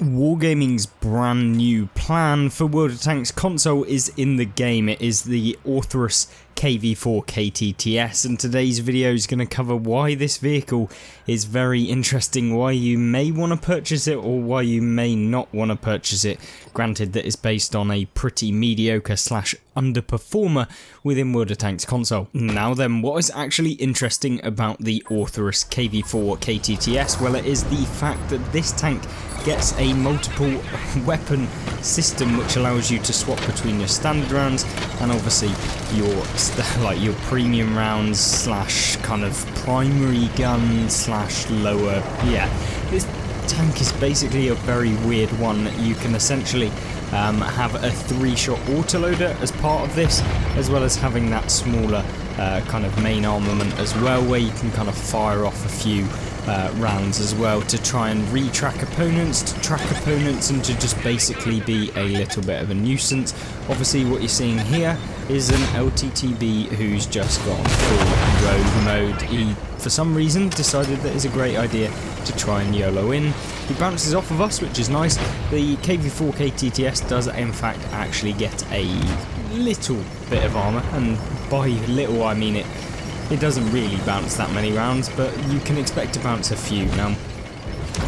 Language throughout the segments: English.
Wargaming's brand new plan for World of Tanks console is in the game. It is the Orthrus KV4 ktts, and today's video is going to cover why this vehicle is very interesting, why you may want to purchase it or why you may not want to purchase it. Granted that it's based on a pretty mediocre slash underperformer within World of Tanks console. Now then, what is actually interesting about the Orthrus KV4 ktts? Well, it is the fact that this tank gets a multiple weapon system which allows you to swap between your standard rounds and obviously your premium rounds slash kind of primary gun slash lower. Yeah, this tank is basically a very weird one. You can essentially have a 3-shot autoloader as part of this, as well as having that smaller kind of main armament as well, where you can kind of fire off a few rounds as well to try and retrack opponents, to track opponents, and to just basically be a little bit of a nuisance. Obviously what you're seeing here is an LTTB who's just gone full rogue mode. He, for some reason, decided that it's a great idea to try and YOLO in. He bounces off of us, which is nice. The KV4 ktts does in fact actually get a little bit of armour, and by little I mean it doesn't really bounce that many rounds, but you can expect to bounce a few. Now,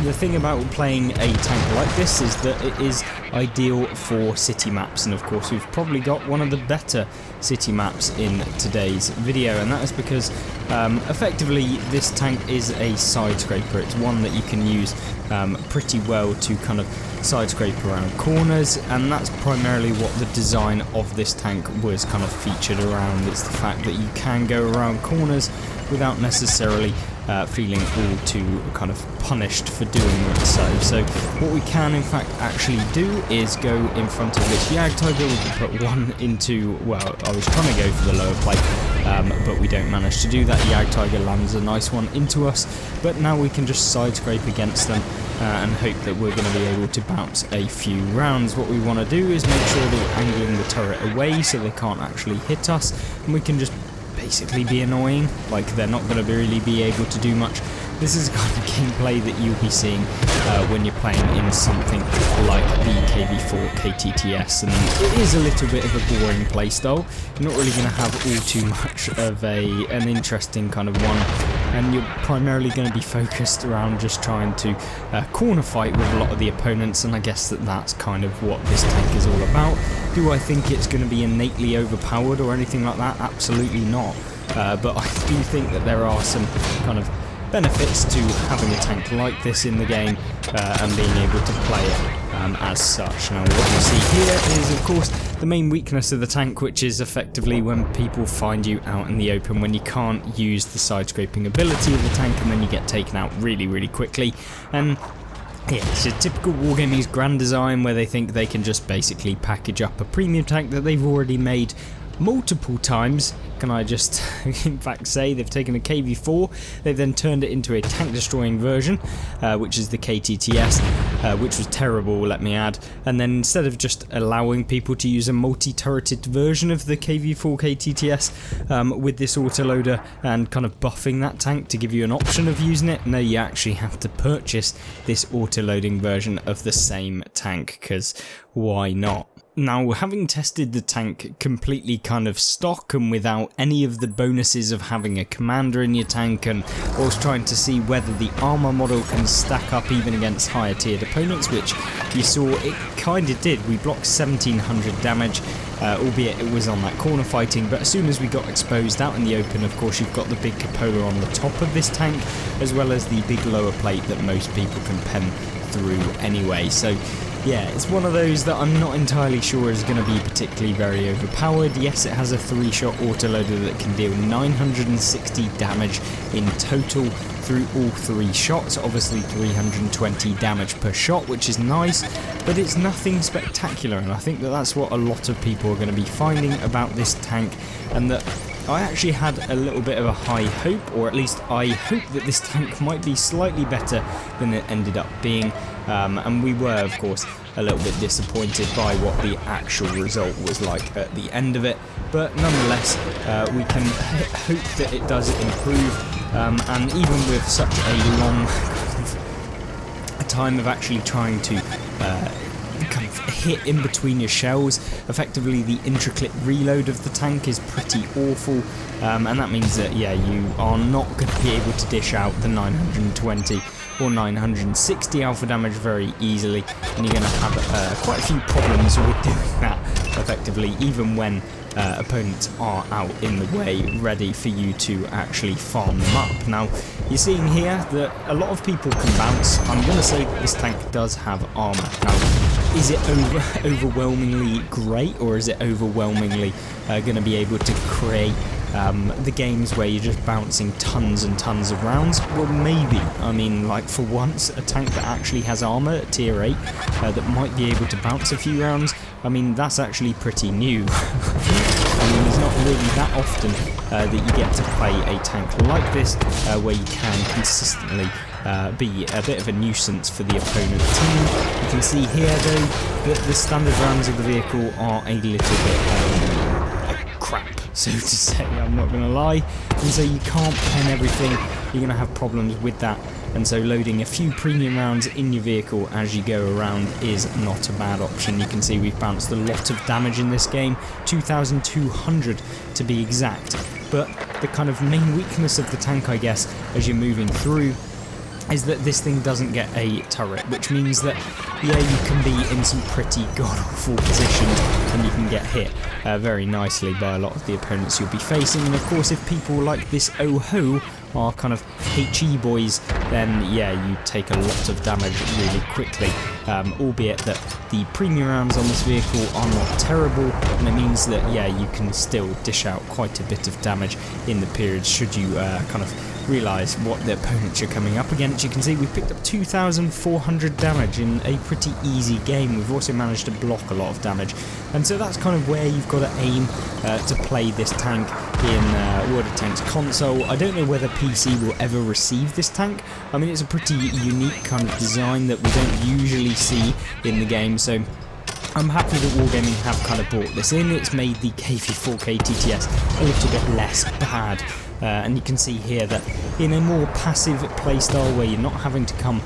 the thing about playing a tank like this is that it is ideal for city maps, and of course we've probably got one of the better city maps in today's video, and that is because effectively this tank is a side scraper. It's one that you can use pretty well to kind of side scrape around corners, and that's primarily what the design of this tank was kind of featured around. It's the fact that you can go around corners without necessarily feeling all too kind of punished for doing so. So what we can in fact actually do is go in front of this Yag Tiger. We can put one into, well, I was trying to go for the lower plate, but we don't manage to do that. Yag Tiger lands a nice one into us, but now we can just side scrape against them and hope that we're going to be able to bounce a few rounds. What we want to do is make sure that we're angling the turret away so they can't actually hit us, and we can just basically be annoying, like they're not going to really be able to do much. This is the kind of gameplay that you'll be seeing when you're playing in something like the KV4 ktts, and it is a little bit of a boring playstyle. You're not really going to have all too much of an interesting kind of one, and you're primarily going to be focused around just trying to corner fight with a lot of the opponents, and I guess that's kind of what this tank is all about. Do I think it's going to be innately overpowered or anything like that? Absolutely not. But I do think that there are some kind of benefits to having a tank like this in the game and being able to play it as such. Now, what you see here is, of course, the main weakness of the tank, which is effectively when people find you out in the open, when you can't use the side scraping ability of the tank, and then you get taken out really, really quickly. And yeah, it's a typical Wargaming's grand design where they think they can just basically package up a premium tank that they've already made multiple times. Can I just in fact say they've taken a KV4, they've then turned it into a tank destroying version, which is the ktts, which was terrible, let me add, and then instead of just allowing people to use a multi-turreted version of the KV4 ktts with this autoloader and kind of buffing that tank to give you an option of using it, no, you actually have to purchase this autoloading version of the same tank, because why not? Now, having tested the tank completely kind of stock and without any of the bonuses of having a commander in your tank, and whilst trying to see whether the armor model can stack up even against higher tiered opponents, which you saw it kind of did. We blocked 1700 damage, albeit it was on that corner fighting, but as soon as we got exposed out in the open, of course you've got the big cupola on the top of this tank, as well as the big lower plate that most people can pen through anyway. So yeah, it's one of those that I'm not entirely sure is going to be particularly very overpowered. Yes, it has a 3-shot autoloader that can deal 960 damage in total through all 3 shots, obviously 320 damage per shot, which is nice, but it's nothing spectacular, and I think that that's what a lot of people are going to be finding about this tank, and that I actually had a little bit of a high hope, or at least I hope that this tank might be slightly better than it ended up being, and we were of course a little bit disappointed by what the actual result was like at the end of it, but nonetheless we can hope that it does improve, and even with such a long time of actually trying to kind of hit in between your shells. Effectively, the intricate reload of the tank is pretty awful, and that means that, yeah, you are not going to be able to dish out the 920 or 960 alpha damage very easily, and you're going to have quite a few problems with doing that effectively, even when opponents are out in the way, ready for you to actually farm them up. Now, you're seeing here that a lot of people can bounce. I'm going to say that this tank does have armor. Now, is it overwhelmingly great, or is it overwhelmingly going to be able to create the games where you're just bouncing tons and tons of rounds? Well, maybe. I mean, like, for once, a tank that actually has armor at tier 8 that might be able to bounce a few rounds, I mean, that's actually pretty new. I mean, it's not really that often that you get to play a tank like this, where you can consistently be a bit of a nuisance for the opponent team. You can see here, though, that the standard rounds of the vehicle are a little bit crap, so to say, I'm not going to lie, and so you can't pen everything. You're going to have problems with that, and so loading a few premium rounds in your vehicle as you go around is not a bad option. You can see we've bounced a lot of damage in this game, 2,200 to be exact, but the kind of main weakness of the tank, I guess, as you're moving through, is that this thing doesn't get a turret, which means that, yeah, you can be in some pretty god-awful positions and you can get hit very nicely by a lot of the opponents you'll be facing. And of course, if people like this Oho are kind of HE boys, then yeah, you take a lot of damage really quickly, albeit that the premium rounds on this vehicle are not terrible, and it means that, yeah, you can still dish out quite a bit of damage in the periods should you kind of realise what the opponents you're coming up against. You can see we've picked up 2,400 damage in a pretty easy game. We've also managed to block a lot of damage, and so that's kind of where you've got to aim to play this tank in World of Tanks console. I don't know whether PC will ever receive this tank. I mean, it's a pretty unique kind of design that we don't usually see in the game, so I'm happy that Wargaming have kind of brought this in. It's made the KV4 ktts a little bit less bad. And you can see here that in a more passive playstyle where you're not having to come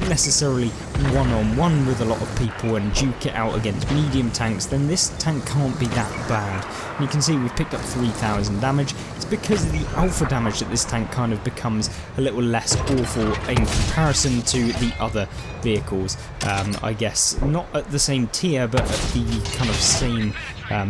necessarily one-on-one with a lot of people and duke it out against medium tanks, then this tank can't be that bad. And you can see we've picked up 3,000 damage. It's because of the alpha damage that this tank kind of becomes a little less awful in comparison to the other vehicles. I guess not at the same tier, but at the kind of same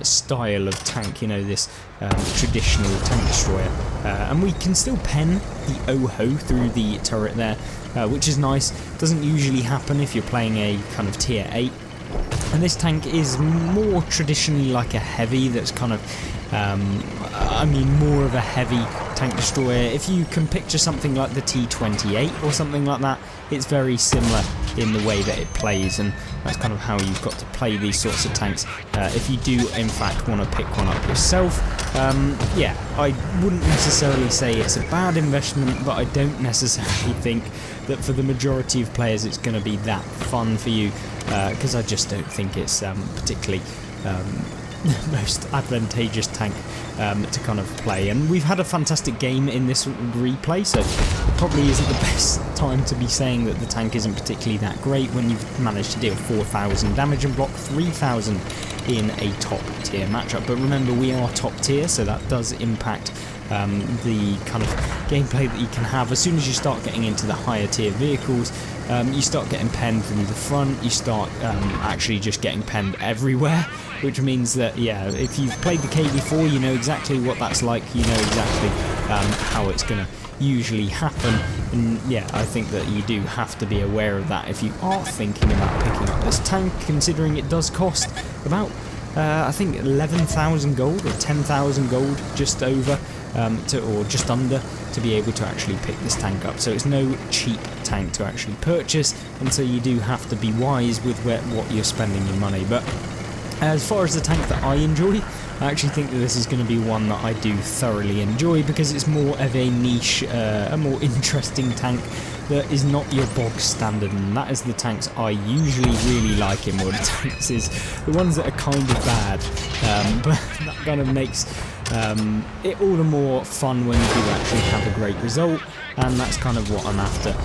style of tank, you know, this traditional tank destroyer. And we can still pen the Oho through the turret there, which is nice. Doesn't usually happen if you're playing a kind of tier 8. And this tank is more traditionally like a heavy that's kind of, I mean, more of a heavy tank destroyer. If you can picture something like the T28 or something like that, it's very similar in the way that it plays, and that's kind of how you've got to play these sorts of tanks. If you do in fact want to pick one up yourself, yeah, I wouldn't necessarily say it's a bad investment, but I don't necessarily think that for the majority of players it's going to be that fun for you, because I just don't think it's particularly most advantageous tank to kind of play. And we've had a fantastic game in this replay, so it probably isn't the best time to be saying that the tank isn't particularly that great when you've managed to deal 4,000 damage and block 3,000 in a top tier matchup. But remember, we are top tier, so that does impact the kind of gameplay that you can have. As soon as you start getting into the higher tier vehicles, you start getting penned through the front, you start actually just getting penned everywhere, which means that, yeah, if you've played the KV4, you know exactly what that's like, you know exactly how it's going to usually happen. And yeah, I think that you do have to be aware of that if you are thinking about picking up this tank, considering it does cost about I think 11,000 gold or 10,000 gold, just over or just under, to be able to actually pick this tank up. So it's no cheap tank to actually purchase, and so you do have to be wise with what you're spending your money. But as far as the tank that I enjoy, I actually think that this is going to be one that I do thoroughly enjoy, because it's more of a niche, a more interesting tank that is not your bog standard, and that is the tanks I usually really like in World of Tanks, is the ones that are kind of bad, but that kind of makes it all the more fun when you do actually have a great result. and that's kind of what I'm after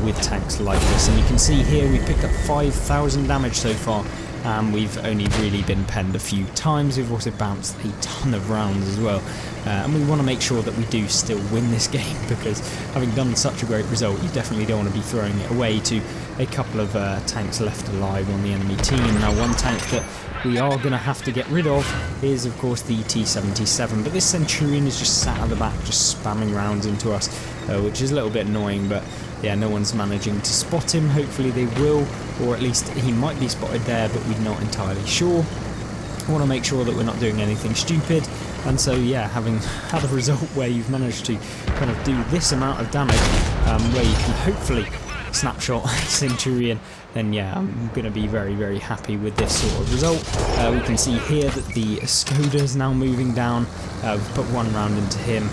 with tanks like this. And you can see here we picked up 5,000 damage so far, and we've only really been penned a few times. We've also bounced a ton of rounds as well, and we want to make sure that we do still win this game, because having done such a great result, you definitely don't want to be throwing it away to a couple of tanks left alive on the enemy team. Now, one tank that we are going to have to get rid of is of course the T-77, but this Centurion is just sat at the back just spamming rounds into us, which is a little bit annoying. But yeah, no one's managing to spot him. Hopefully they will, or at least he might be spotted there, but we're not entirely sure. I want to make sure that we're not doing anything stupid, and so yeah, having had a result where you've managed to kind of do this amount of damage, where you can hopefully snapshot Centurion, then yeah, I'm going to be very, very happy with this sort of result. We can see here that the Skoda is now moving down. We've put one round into him.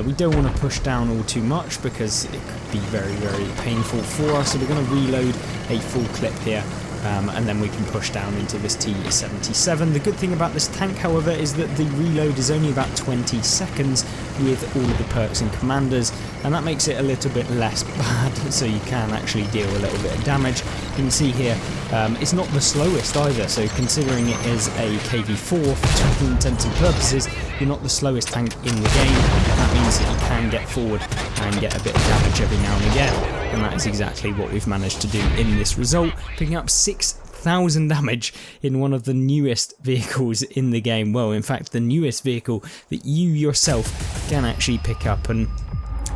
We don't want to push down all too much because it could be very, very painful for us, so we're going to reload a full clip here. And then we can push down into this T-77. The good thing about this tank, however, is that the reload is only about 20 seconds with all of the perks and commanders, and that makes it a little bit less bad, so you can actually deal a little bit of damage. You can see here, it's not the slowest either, so considering it is a KV4 for all intents and purposes, you're not the slowest tank in the game. That means that you can get forward and get a bit of damage every now and again, and that is exactly what we've managed to do in this result, picking up 6,000 damage in one of the newest vehicles in the game. Well, in fact, the newest vehicle that you yourself can actually pick up. And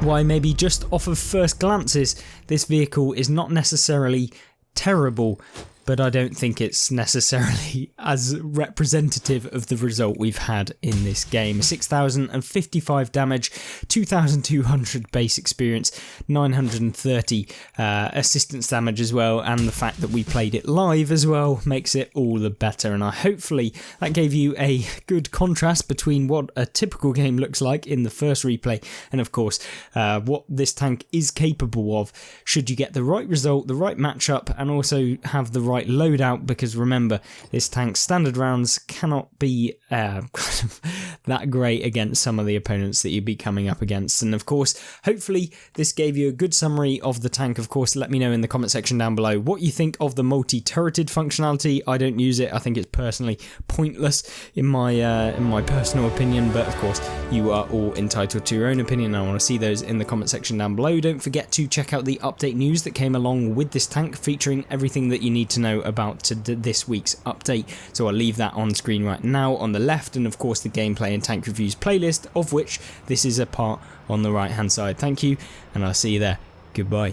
why, maybe just off of first glances, this vehicle is not necessarily terrible, but I don't think it's necessarily as representative of the result we've had in this game. 6,055 damage, 2,200 base experience, 930 assistance damage as well, and the fact that we played it live as well makes it all the better. And hopefully that gave you a good contrast between what a typical game looks like in the first replay and of course what this tank is capable of should you get the right result, the right matchup, and also have the right loadout, because remember, this tank's standard rounds cannot be that great against some of the opponents that you'd be coming up against. And of course, hopefully this gave you a good summary of the tank. Of course, let me know in the comment section down below what you think of the multi-turreted functionality. I don't use it. I think it's personally pointless in my personal opinion, but of course you are all entitled to your own opinion. I want to see those in the comment section down below. Don't forget to check out the update news that came along with this tank, featuring everything that you need to know about this week's update. So I'll leave that on screen right now on the left, and of course the gameplay and tank reviews playlist, of which this is a part on the right hand side. Thank you, and I'll see you there. Goodbye.